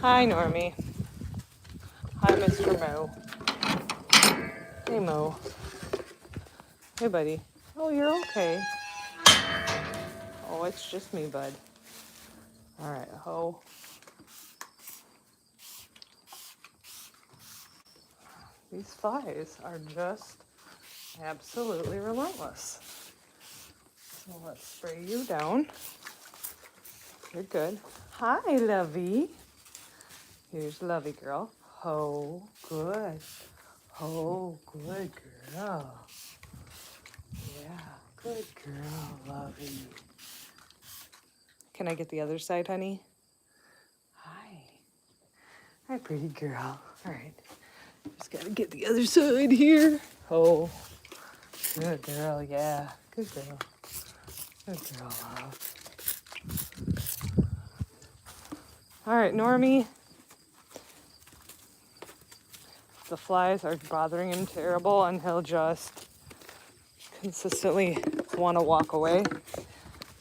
Hi, Normie. Hi, Mr. Mo. Hey, Mo. Hey, buddy. Oh, you're okay. Oh, it's just me, bud. All right, Ho. These flies are just absolutely relentless. So let's spray you down. You're good. Hi, Lovey. Here's Lovey girl. Ho, good. Ho, good girl. Yeah, good girl, Lovey. Can I get the other side, honey? Hi. Hi, pretty girl. All right. Just gotta get the other side here. Oh, good girl. Yeah, good girl. Good girl, love. All right, Normie. The flies are bothering him terrible, and he'll just consistently want to walk away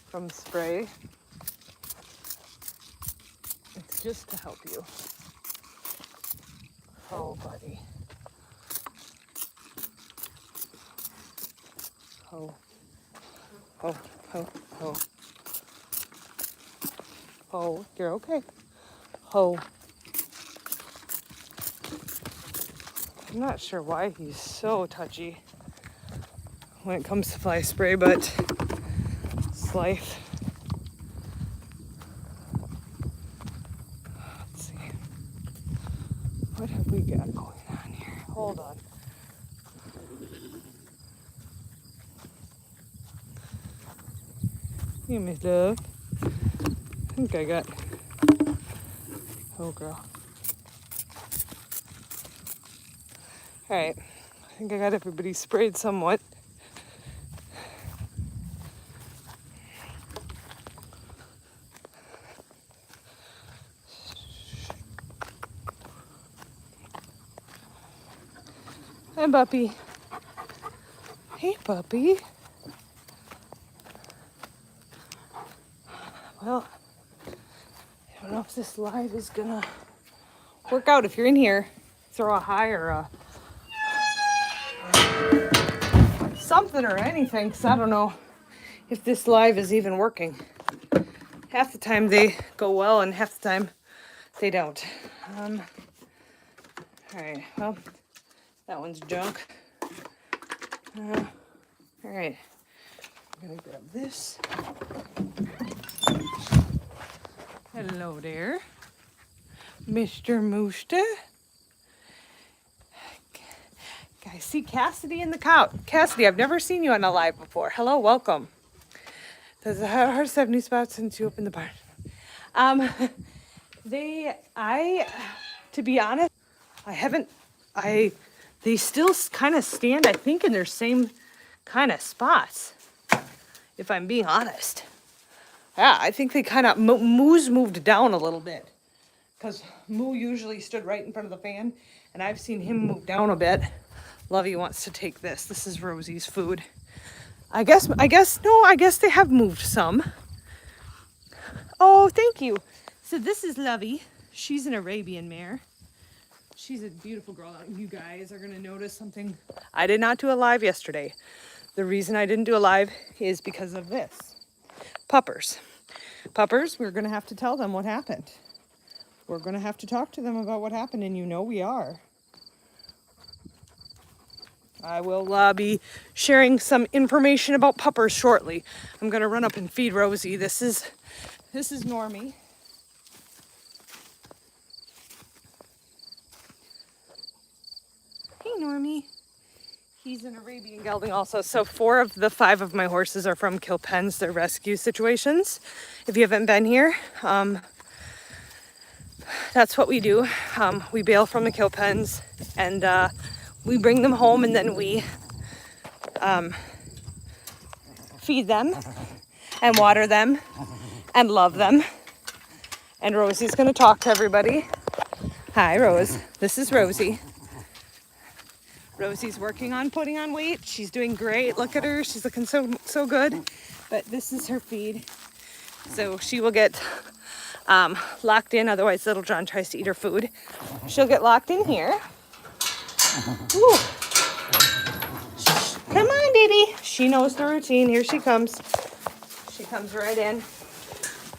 from spray. It's just to help you. Oh, buddy. Oh, oh, oh, oh. Oh, you're okay. Oh. I'm not sure why he's so touchy when it comes to fly spray, but it's life. Let's see. What have we got going on here? Hold on. Hey, Miss Love. I think I got... Oh, girl. Alright. I think I got everybody sprayed somewhat. Hi, Puppy. Hey, Puppy. Well, I don't know if this live is gonna work out. If you're in here, throw a hi or a something or anything, because I don't know if this live is even working. Half the time they go well, and half the time they don't. All right, well, that one's junk. All right, I'm gonna grab this. Hello there, Mr. Moosta. I see Cassidy in the couch. Cassidy, I've never seen you on a live before. Hello, welcome. Does the horse have new spots since you opened the barn? To be honest, they still kind of stand, I think, in their same kind of spots, if I'm being honest. Yeah, I think they kind of, Moo's moved down a little bit, because Moo usually stood right in front of the fan, and I've seen him move down a bit. Lovey wants to take this. This is Rosie's food. I guess they have moved some. Oh, thank you. So this is Lovey. She's an Arabian mare. She's a beautiful girl. You guys are going to notice something. I did not do a live yesterday. The reason I didn't do a live is because of this. Puppers. Puppers, we're going to have to tell them what happened. We're going to have to talk to them about what happened, and you know we are. I will be sharing some information about puppers shortly. I'm going to run up and feed Rosie. This is Normie. Hey, Normie. He's an Arabian gelding also. So 4 of the 5 of my horses are from kill pens. They're rescue situations. If you haven't been here, that's what we do. We bail from the kill pens, and we bring them home, and then we feed them and water them and love them. And Rosie's going to talk to everybody. Hi, Rose. This is Rosie. Rosie's working on putting on weight. She's doing great. Look at her. She's looking so good. But this is her feed. So she will get locked in, otherwise Little John tries to eat her food. She'll get locked in here. Ooh. Come on, baby. She knows the routine. Here she comes. She comes right in.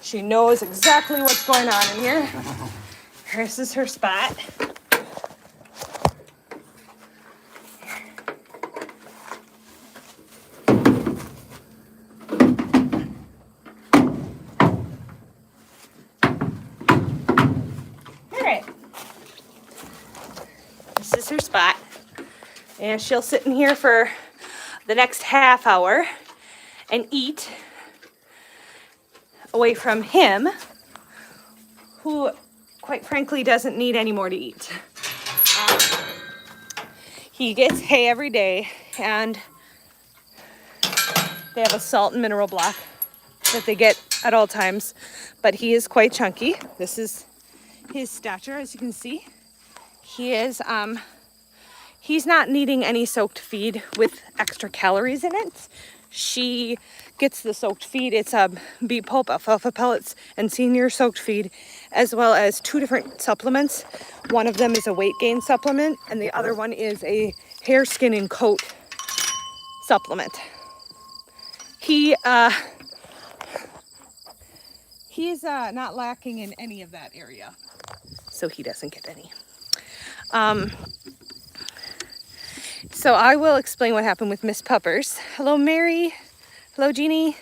She knows exactly what's going on in here. This is her spot. All right. This is her spot. And she'll sit in here for the next half hour and eat away from him, who, quite frankly, doesn't need any more to eat. He gets hay every day, and they have a salt and mineral block that they get at all times, but he is quite chunky. This is his stature, as you can see. He is, he's not needing any soaked feed with extra calories in it. She gets the soaked feed. It's beet pulp, alfalfa pellets, and senior soaked feed, as well as 2 different supplements. One of them is a weight gain supplement, and the other one is a hair, skin, and coat supplement. He's not lacking in any of that area, so he doesn't get any. So I will explain what happened with Miss Puppers. Hello, Mary. Hello, Jeannie.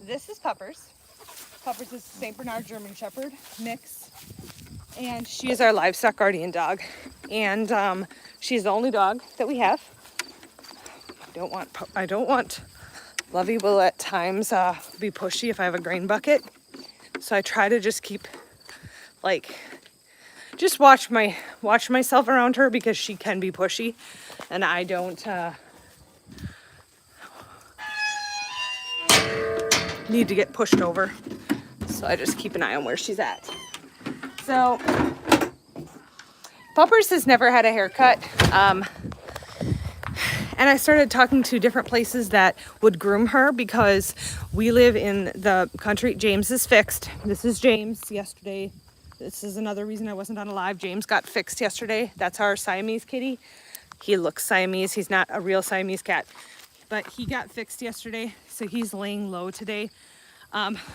This is Puppers. Puppers is a St. Bernard German Shepherd mix, and she is our livestock guardian dog. And she's the only dog that we have. I don't want. Lovey will at times be pushy if I have a grain bucket, so I try to just keep just watch myself around her, because she can be pushy, and I don't need to get pushed over. So I just keep an eye on where she's at. So Puppers has never had a haircut. And I started talking to different places that would groom her, because we live in the country. James is fixed. This is James yesterday. This is another reason I wasn't on a live. James got fixed yesterday. That's our Siamese kitty. He looks Siamese. He's not a real Siamese cat, but he got fixed yesterday, so he's laying low today.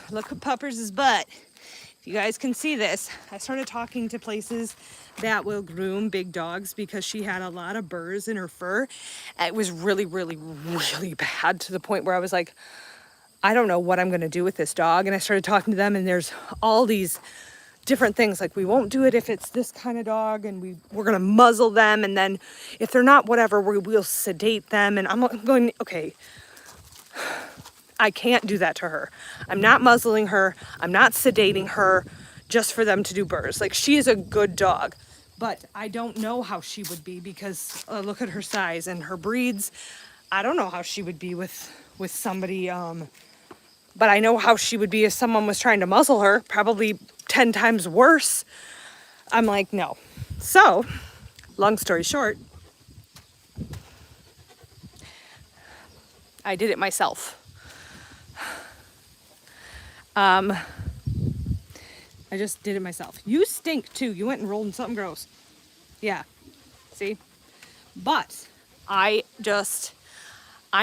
Look at Puppers' butt. If you guys can see this, I started talking to places that will groom big dogs, because she had a lot of burrs in her fur. It was really, really, really bad, to the point where I was like, I don't know what I'm going to do with this dog. And I started talking to them, and there's all these different things, like, we won't do it if it's this kind of dog, and we're going to muzzle them, and then if they're not whatever, we'll sedate them. And I'm going, okay, I can't do that to her. I'm not muzzling her. I'm not sedating her just for them to do burrs. Like, she is a good dog, but I don't know how she would be, because look at her size and her breeds. I don't know how she would be with somebody, but I know how she would be if someone was trying to muzzle her, probably 10 times worse. I'm like, no. So, long story short, I did it myself. I just did it myself. You stink too. You went and rolled in something gross. Yeah. See? But I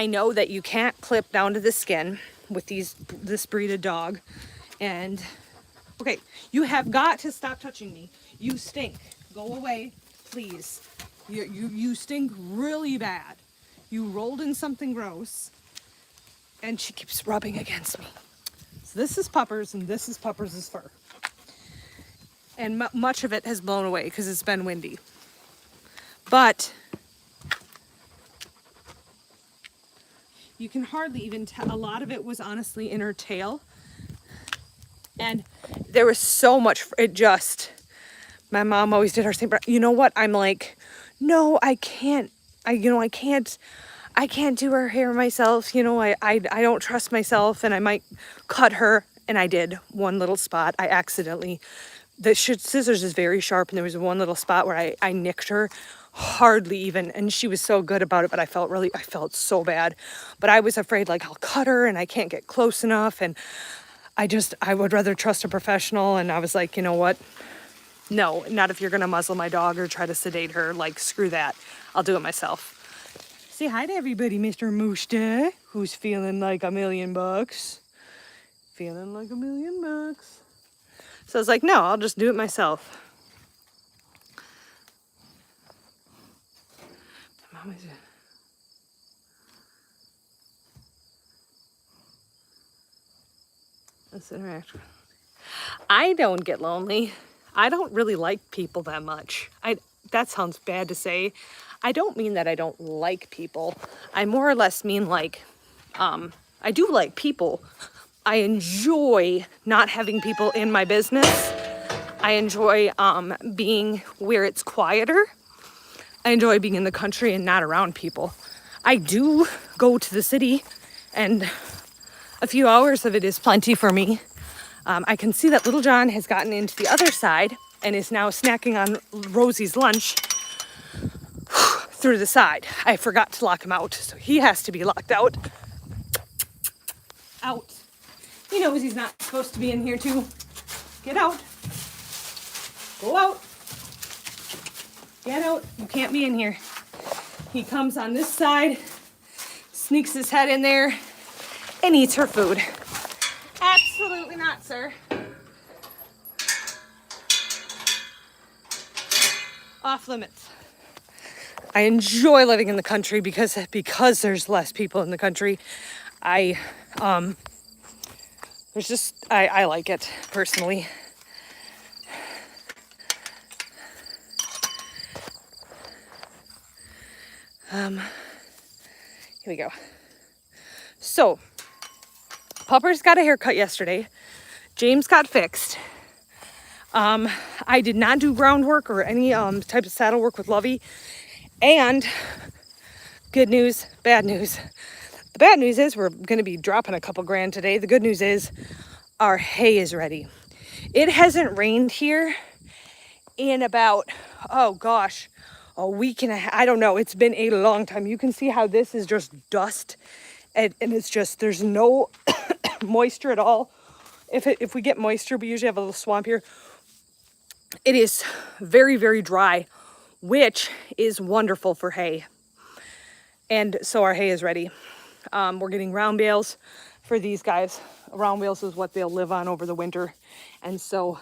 know that you can't clip down to the skin with this breed of dog. And okay, you have got to stop touching me. You stink. Go away, please. You stink really bad. You rolled in something gross, and she keeps rubbing against me. So this is Puppers, and this is Puppers' fur. And much of it has blown away because it's been windy. But you can hardly even tell. A lot of it was honestly in her tail. And there was so much, my mom always did her same, you know what? I'm like, no, I can't. I can't do her hair myself. I don't trust myself, and I might cut her. And I did one little spot. I accidentally, the scissors is very sharp, and there was one little spot where I nicked her, hardly even, and she was so good about it, but I felt so bad. But I was afraid, like, I'll cut her and I can't get close enough. And I would rather trust a professional. And I was like, you know what? No, not if you're going to muzzle my dog or try to sedate her. Like, screw that. I'll do it myself. Say hi to everybody, Mr. Mooshta, who's feeling like $1,000,000. Feeling like $1,000,000. So I was like, no, I'll just do it myself. Let's interact. I don't get lonely. I don't really like people that much. That sounds bad to say. I don't mean that I don't like people. I more or less mean like, I do like people. I enjoy not having people in my business. I enjoy being where it's quieter. I enjoy being in the country and not around people. I do go to the city, and a few hours of it is plenty for me. I can see that Little John has gotten into the other side and is now snacking on Rosie's lunch through the side. I forgot to lock him out, so he has to be locked out. Out. He knows he's not supposed to be in here too. Get out. Go out. Get out. You can't be in here. He comes on this side, sneaks his head in there, and eats her food. Absolutely not, sir. Off limits. I enjoy living in the country because there's less people in the country. I like it personally. Here we go. So, Pupper's got a haircut yesterday. James got fixed. I did not do groundwork or any type of saddle work with Lovey. And good news, bad news. The bad news is we're going to be dropping a couple grand today. The good news is our hay is ready. It hasn't rained here in about, oh gosh, a week and a half. I don't know. It's been a long time. You can see how this is just dust. And it's just, there's no moisture at all. If we get moisture, we usually have a little swamp here. It is very, very dry, which is wonderful for hay. And so our hay is ready. We're getting round bales for these guys. Round bales is what they'll live on over the winter. And so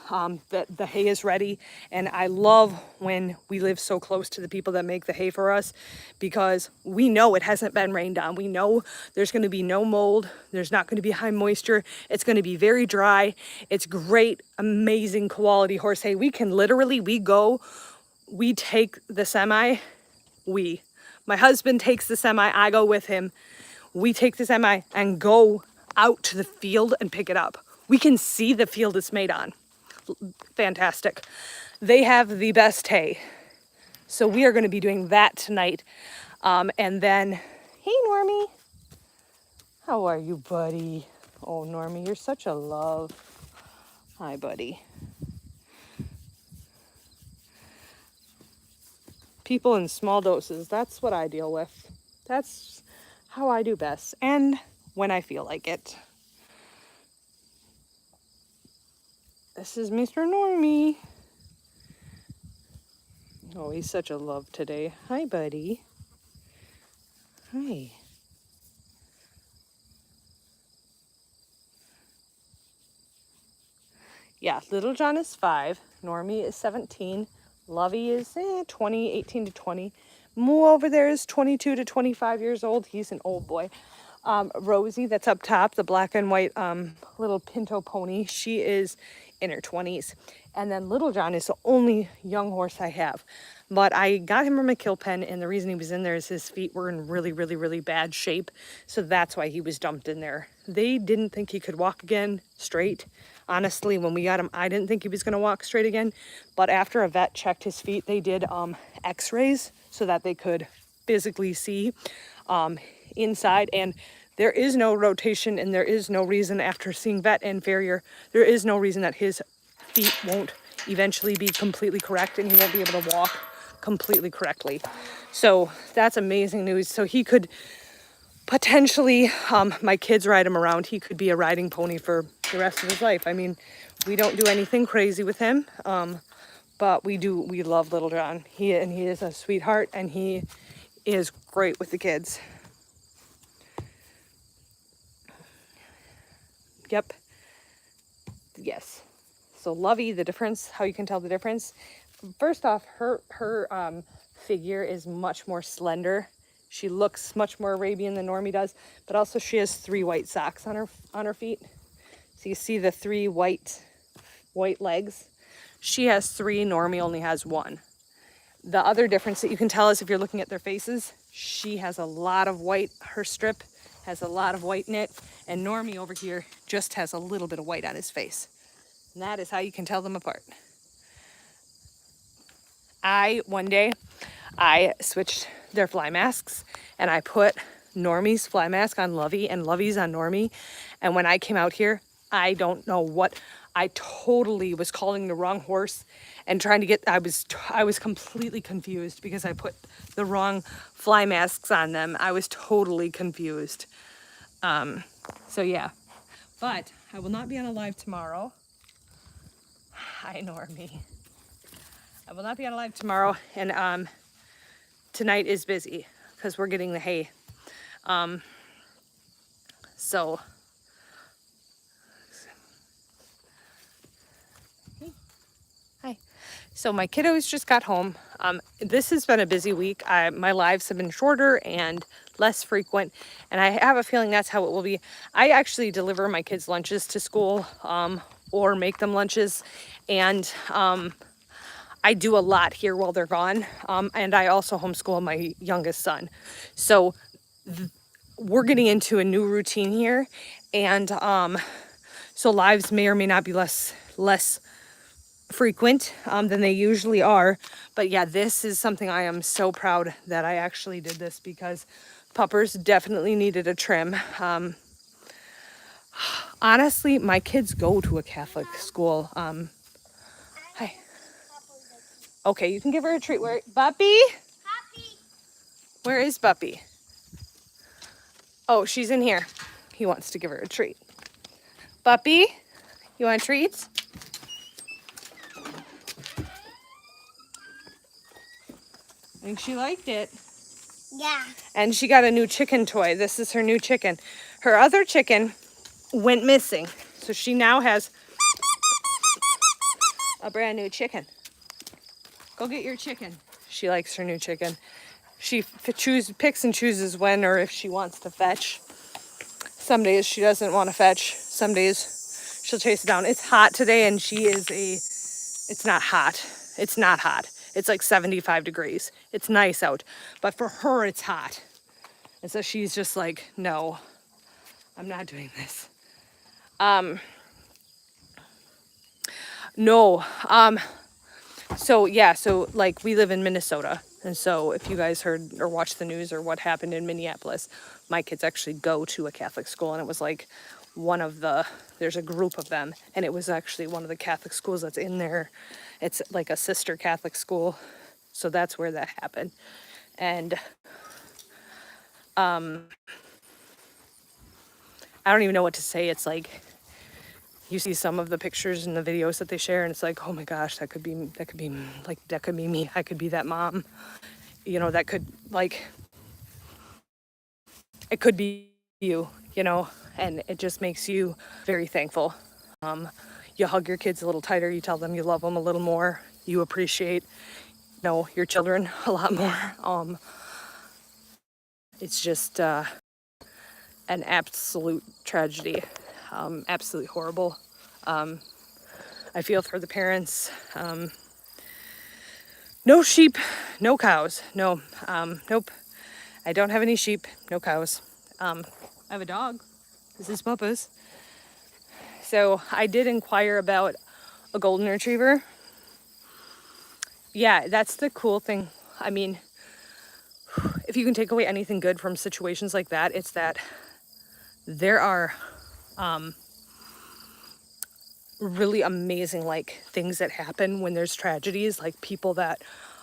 the hay is ready. And I love when we live so close to the people that make the hay for us, because we know it hasn't been rained on. We know there's going to be no mold. There's not going to be high moisture. It's going to be very dry. It's great, amazing quality horse hay. We can literally, we take the semi, my husband takes the semi, I go with him. We take the semi and go out to the field and pick it up. We can see the field it's made on. Fantastic. They have the best hay. So we are going to be doing that tonight. And then, hey Normie. How are you, buddy? Oh, Normie, you're such a love. Hi, buddy. People in small doses, that's what I deal with. That's how I do best. And when I feel like it. This is Mr. Normie. Oh, he's such a love today. Hi, buddy. Hi. Yeah, Little John is 5. Normie is 17. Lovey is 20, 18 to 20. Moo over there is 22 to 25 years old. He's an old boy. Rosie, that's up top, the black and white little pinto pony, she is in her 20s. And then Little John is the only young horse I have. But I got him from a kill pen, and the reason he was in there is his feet were in really, really, really bad shape. So that's why he was dumped in there. They didn't think he could walk again straight. Honestly, when we got him, I didn't think he was going to walk straight again. But after a vet checked his feet, they did x-rays so that they could physically see inside. And there is no rotation, and there is no reason, after seeing vet and farrier, there is no reason that his feet won't eventually be completely correct and he won't be able to walk completely correctly. So that's amazing news. So he could potentially my kids ride him around. He could be a riding pony for the rest of his life. I mean, we don't do anything crazy with him, but we love Little John. He is a sweetheart, and he is great with the kids. Yep. Yes. So Lovey, the difference, how you can tell the difference. First off, her figure is much more slender. She looks much more Arabian than Normie does, but also she has 3 white socks on her feet. So you see the 3 white legs. She has 3, Normie only has 1. The other difference that you can tell is if you're looking at their faces, she has a lot of white, her strip has a lot of white in it, and Normie over here just has a little bit of white on his face. And that is how you can tell them apart. One day, I switched their fly masks, and I put Normie's fly mask on Lovey and Lovey's on Normie. And when I came out here, I don't know what, I totally was calling the wrong horse and trying to get, I was completely confused because I put the wrong fly masks on them. I was totally confused. So yeah, but I will not be on a live tomorrow. Hi, Normie. I will not be on a live tomorrow, and tonight is busy because we're getting the hay. So hi. So my kiddos just got home. This has been a busy week. My lives have been shorter and less frequent, and I have a feeling that's how it will be. I actually deliver my kids' lunches to school, or make them lunches, and I do a lot here while they're gone, and I also homeschool my youngest son. So we're getting into a new routine here, and so lives may or may not be less frequent than they usually are. But yeah, this is something I am so proud that I actually did this, because puppers definitely needed a trim. Honestly, my kids go to a Catholic school. Hi. Okay, you can give her a treat. Where, Buppy? Puppy. Where is Buppy? Oh, she's in here. He wants to give her a treat. Buppy, you want treats? I think she liked it. Yeah. And she got a new chicken toy. This is her new chicken. Her other chicken went missing, so she now has a brand new chicken. Go get your chicken. She likes her new chicken. She picks and chooses when or if she wants to fetch. Some days she doesn't want to fetch. Some days she'll chase it down. It's hot today, and it's not hot. It's not hot. It's like 75 degrees. It's nice out. But for her, it's hot. And so she's just like, no, I'm not doing this. No. So yeah, so like we live in Minnesota. And so if you guys heard or watched the news or what happened in Minneapolis, my kids actually go to a Catholic school, and it was like there's a group of them, and it was actually one of the Catholic schools that's in there. It's like a sister Catholic school. So that's where that happened. And I don't even know what to say. It's like you see some of the pictures and the videos that they share, and it's like, oh my gosh, that could be me. I could be that mom. You know, that could, like, it could be you, you know, and it just makes you very thankful. You hug your kids a little tighter. You tell them you love them a little more. You appreciate, you know, your children a lot more. It's just an absolute tragedy. Absolutely horrible. I feel for the parents. No sheep, no cows. No, nope. I don't have any sheep, no cows. I have a dog. This is Papa's. So I did inquire about a golden retriever. Yeah, that's the cool thing. I mean, if you can take away anything good from situations like that, it's that there are really amazing like things that happen when there's tragedies, like people that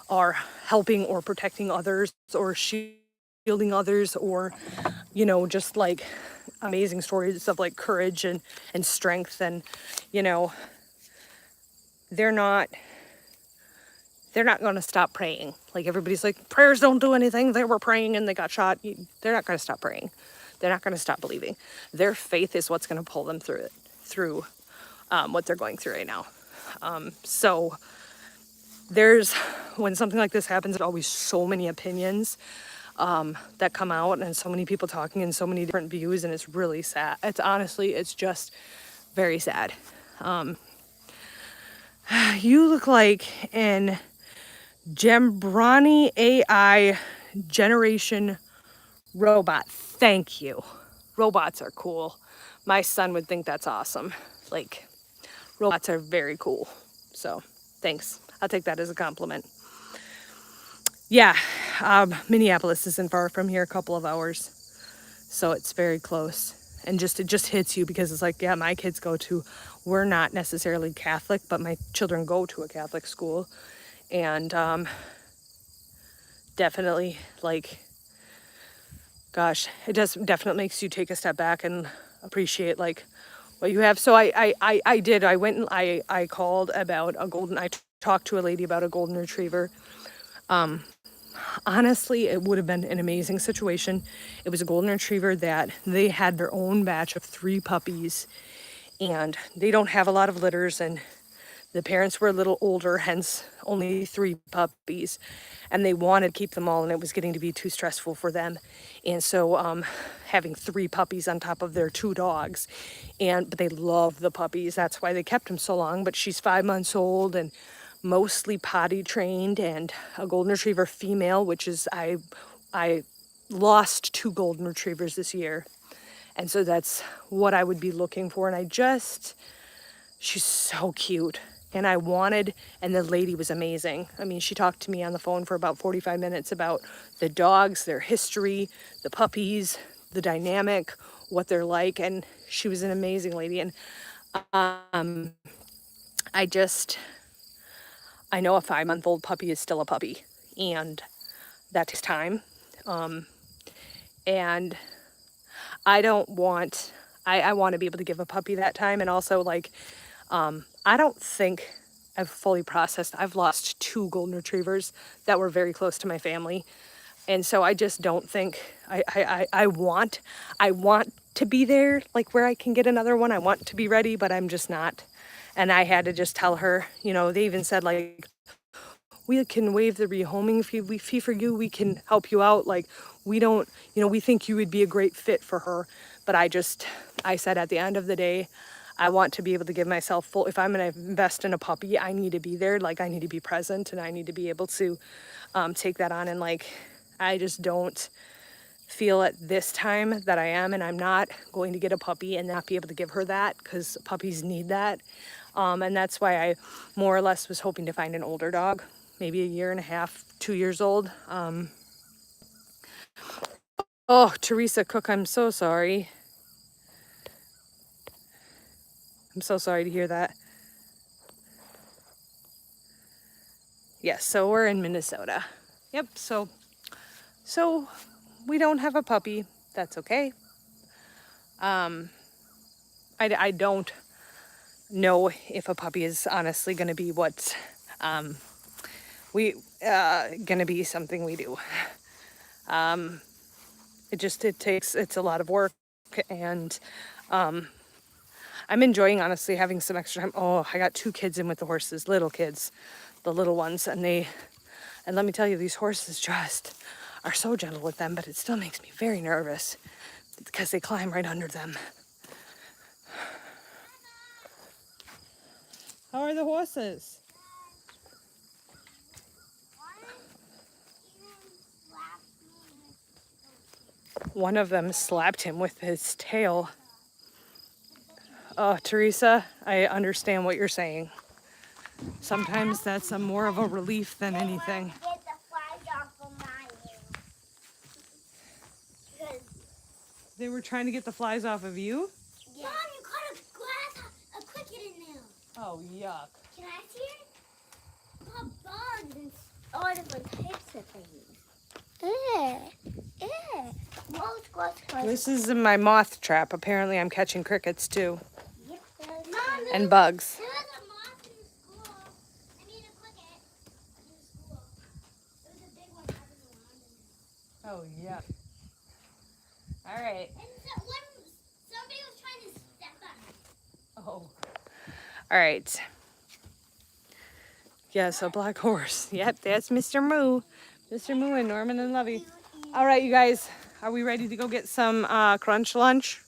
are helping or protecting others or shielding others, or you know, just like amazing stories of like courage and strength. And, you know, they're not going to stop praying. Like everybody's like, prayers don't do anything. They were praying and they got shot. They're not going to stop praying. They're not going to stop believing. Their faith is what's going to pull them through what they're going through right now. So when something like this happens, there's always so many opinions that come out and so many people talking and so many different views, and it's really sad. It's just very sad. You look like an Gembrani AI generation robot. Thank you. Robots are cool. My son would think that's awesome. Like, robots are very cool. So, thanks. I'll take that as a compliment. Yeah, Minneapolis isn't far from here, a couple of hours. So it's very close. And it just hits you because it's like, yeah, my kids we're not necessarily Catholic, but my children go to a Catholic school. And definitely, like, gosh, it definitely makes you take a step back and appreciate like what you have. So I went and I called about I talked to a lady about a golden retriever. Honestly, it would have been an amazing situation. It was a golden retriever that they had their own batch of 3 puppies, and they don't have a lot of litters, and the parents were a little older, hence only 3 puppies, and they wanted to keep them all, and it was getting to be too stressful for them. And so having 3 puppies on top of their 2 dogs, but they loved the puppies. That's why they kept them so long. But she's 5 months old and mostly potty trained, and a golden retriever female, which is I lost 2 golden retrievers this year, and so that's what I would be looking for. And she's so cute. And and the lady was amazing. I mean, she talked to me on the phone for about 45 minutes about the dogs, their history, the puppies, the dynamic, what they're like. And she was an amazing lady. And I know a 5-month-old puppy is still a puppy, and that takes time. And I want to be able to give a puppy that time. And also, like, I don't think I've fully processed. I've lost 2 golden retrievers that were very close to my family. And so I just don't think I want to be there, like where I can get another one. I want to be ready, but I'm just not. And I had to just tell her, you know, they even said, like, we can waive the rehoming fee for you. We can help you out. Like, we don't, you know, we think you would be a great fit for her. But I said at the end of the day, I want to be able to give myself full, if I'm going to invest in a puppy, I need to be there. Like, I need to be present, and I need to be able to take that on. And like, I just don't feel at this time that I am, and I'm not going to get a puppy and not be able to give her that, because puppies need that. And that's why I more or less was hoping to find an older dog, maybe 1.5 years, 2 years old. Oh, Teresa Cook, I'm so sorry. I'm so sorry to hear that. Yes, so we're in Minnesota. Yep, so we don't have a puppy. That's okay. I don't know if a puppy is honestly going to be what going to be something we do. It's a lot of work, and I'm enjoying, honestly, having some extra time. Oh, I got 2 kids in with the horses, little kids, the little ones, and let me tell you, these horses just are so gentle with them, but it still makes me very nervous because they climb right under them. How are the horses? One of them slapped him with his tail. Oh, Teresa, I understand what you're saying. Sometimes that's more of a relief than anything. They were trying to get the flies off of you? Yeah. Mom, you caught a cricket in there. Oh, yuck. Can I see it? Bugs and all different types of things. Close, close, close. This is in my moth trap. Apparently I'm catching crickets too. Yep. And bugs. There was a moth in the school. I mean, a cricket in the school. It was a big one hopping around in there. Oh, yeah. All right. And so somebody was trying to step on it. Oh. All right. Yeah, so black horse. Yep, that's Mr. Moo. Mr. Moo and Norman and Lovey. All right, you guys. Are we ready to go get some crunch lunch?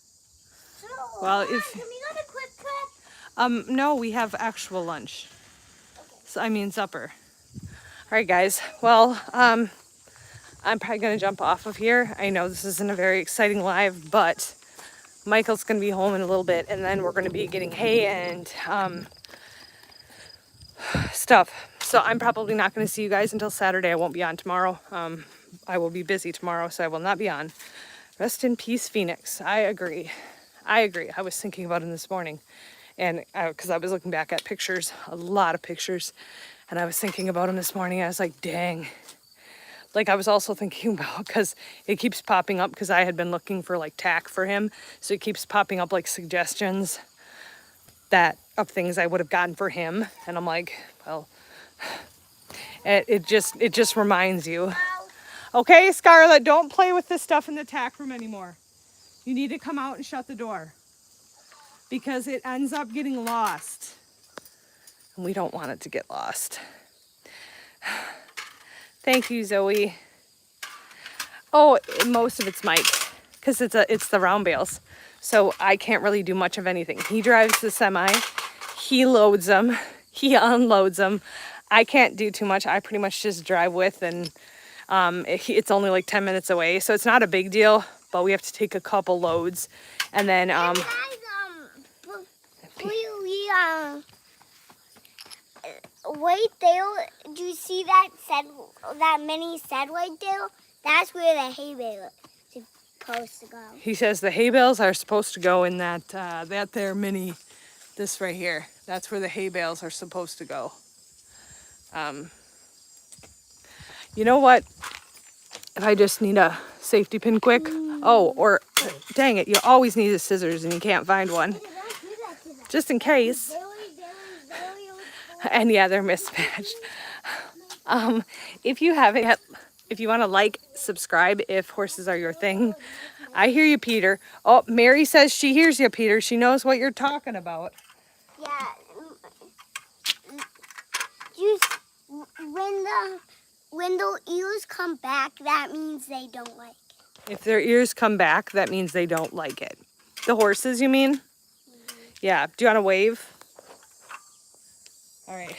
So, Well, Mom, if- can we go to Quick Trip? No, we have actual lunch. So, I mean supper. All right, guys. Well, I'm probably gonna jump off of here. I know this isn't a very exciting live, but Michael's gonna be home in a little bit, and then we're gonna be getting hay and stuff. So I'm probably not gonna see you guys until Saturday. I won't be on tomorrow. I will be busy tomorrow, so I will not be on. Rest in peace, Phoenix. I agree. I agree. I was thinking about him this morning, and because I was looking back at pictures, a lot of pictures, and I was thinking about him this morning. I was like, dang. Like, I was also thinking about, because it keeps popping up, because I had been looking for like tack for him, so it keeps popping up like suggestions of things I would have gotten for him, and I'm like, well, it just reminds you. Okay, Scarlett, don't play with this stuff in the tack room anymore. You need to come out and shut the door, because it ends up getting lost, and we don't want it to get lost. Thank you, Zoe. Oh, most of it's Mike, because it's the round bales, so I can't really do much of anything. He drives the semi, he loads them, he unloads them. I can't do too much. I pretty much just drive with, and it's only like 10 minutes away, so it's not a big deal. But we have to take a couple loads, and then Guys, right there, do you see that mini shed right there? That's where the hay bale is supposed to go. he says the hay bales are supposed to go in that there mini, this right here. That's where the hay bales are supposed to go. You know what? If I just need a safety pin quick. Oh, or dang it, you always need the scissors and you can't find one. Just in case. And yeah, they're mismatched. If you haven't yet, if you want to like, subscribe if horses are your thing. I hear you, Peter. Oh, Mary says she hears you, Peter. She knows what you're talking about. Yeah. When the ears come back, that means they don't like it. If their ears come back, that means they don't like it. The horses, you mean? Mm-hmm. Yeah. Do you want to wave? All right.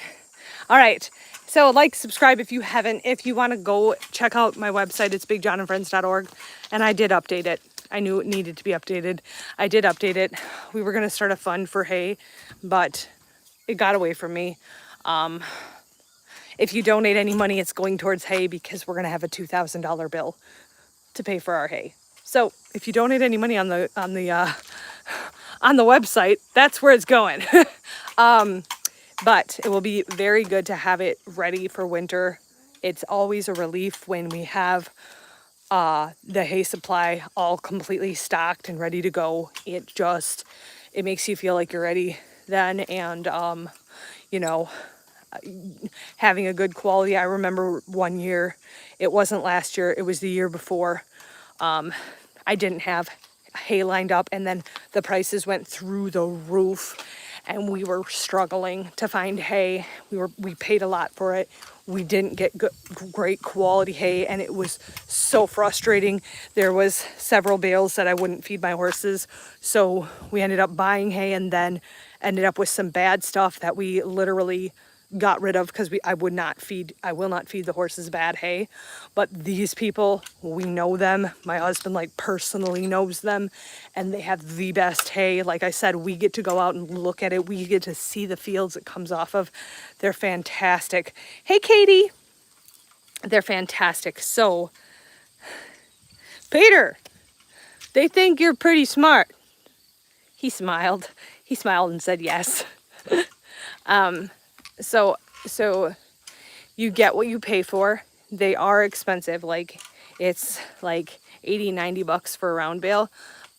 All right. So like, subscribe if you haven't. If you want to go check out my website, it's bigjohnandfriends.org. And I did update it. I knew it needed to be updated. I did update it. We were going to start a fund for hay, but it got away from me. If you donate any money, it's going towards hay, because we're going to have a $2,000 bill to pay for our hay. So if you donate any money on the website, that's where it's going. But it will be very good to have it ready for winter. It's always a relief when we have the hay supply all completely stocked and ready to go. It makes you feel like you're ready then, and having a good quality. I remember one year, it wasn't last year, it was the year before. I didn't have hay lined up, and then the prices went through the roof, and we were struggling to find hay. We paid a lot for it. We didn't get great quality hay, and it was so frustrating. There was several bales that I wouldn't feed my horses, so we ended up buying hay, and then ended up with some bad stuff that we literally got rid of, because I will not feed the horses bad hay. But these people, we know them. My husband personally knows them, and they have the best hay. Like I said, we get to go out and look at it. We get to see the fields it comes off of. They're fantastic. Hey, Katie. They're fantastic. So, Peter, they think you're pretty smart. He smiled. He smiled and said yes. So you get what you pay for. They are expensive. Like It's like 80, 90 bucks for a round bale,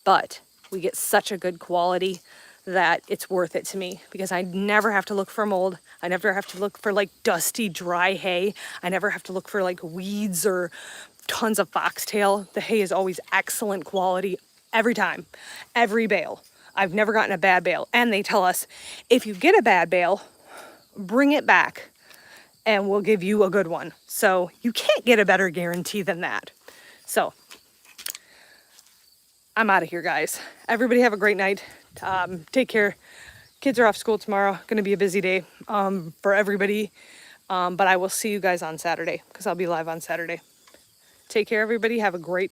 but we get such a good quality that it's worth it to me because I never have to look for mold. I never have to look for like dusty, dry hay. I never have to look for like weeds or tons of foxtail. The hay is always excellent quality every time, every bale. I've never gotten a bad bale. And they tell us if you get a bad bale, bring it back and we'll give you a good one. So you can't get a better guarantee than that. So I'm out of here, guys. Everybody have a great night. Take care. Kids are off school tomorrow. Going to be a busy day for everybody. But I will see you guys on Saturday because I'll be live on Saturday. Take care, everybody. Have a great